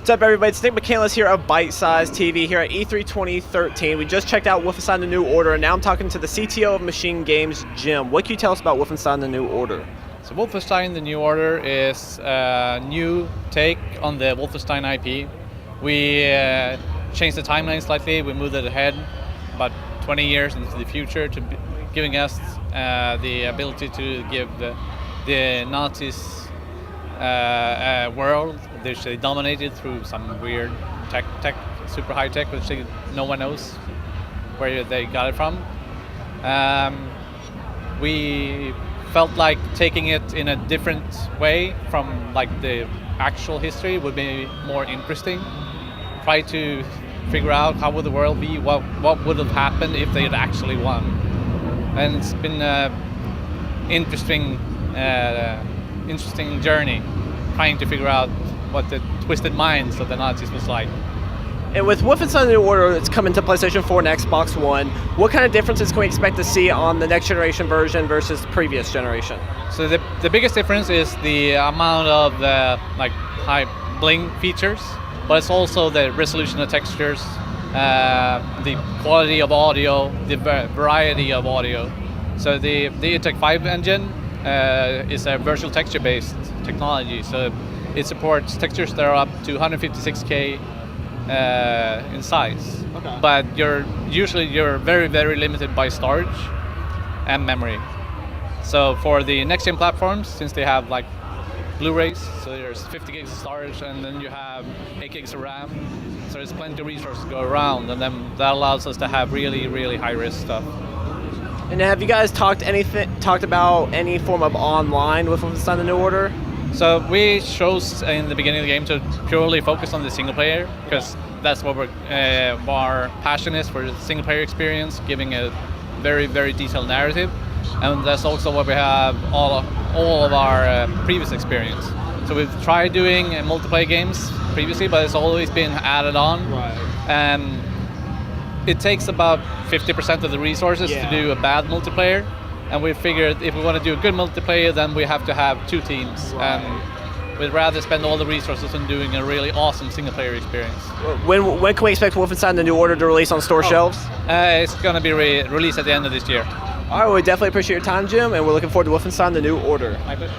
What's up, everybody? It's Nick McCandless here of Bite Size TV here at E3 2013. We just checked out Wolfenstein: The New Order, and now I'm talking to the CTO of Machinegames, Jim. What can you tell us about Wolfenstein: The New Order? So Wolfenstein: The New Order is a new take on the Wolfenstein IP. We changed the timeline slightly. We moved it ahead about 20 years into the future, giving us the ability to give the Nazis world, which they dominated through some weird tech, super high tech, which no one knows where they got it from. We felt like taking it in a different way from like the actual history would be more interesting. Try to figure out how would the world be, what would have happened if they had actually won. And it's been an interesting journey, trying to figure out what the twisted minds of the Nazis was like. And with Wolfenstein: The New Order, it's coming to PlayStation 4 and Xbox One. What kind of differences can we expect to see on the next generation version versus the previous generation? So the biggest difference is the amount of like high bling features, but it's also the resolution of textures, the quality of audio, the variety of audio. So the Intec 5 engine is a virtual texture-based technology. So it supports textures that are up to 156K in size. Okay. But you're very, very limited by storage and memory. So for the next-gen platforms, since they have like Blu-rays, so there's 50 gigs of storage, and then you have 8 gigs of RAM. So there's plenty of resources to go around, and then that allows us to have really, really high-risk stuff. And have you guys talked about any form of online with Wolfenstein: The New Order? So we chose in the beginning of the game to purely focus on the single player, because that's what our passion is, for the single player experience, giving a very, very detailed narrative. And that's also what we have all of our previous experience. So we've tried doing multiplayer games previously, but it's always been added on. Right. And it takes about 50% of the resources to do a bad multiplayer. And we figured if we want to do a good multiplayer, then we have to have 2 teams. Right. And we'd rather spend all the resources on doing a really awesome single player experience. When can we expect Wolfenstein: The New Order to release on store shelves? It's going to be released at the end of this year. All right, we definitely appreciate your time, Jim, and we're looking forward to Wolfenstein: The New Order. My pleasure.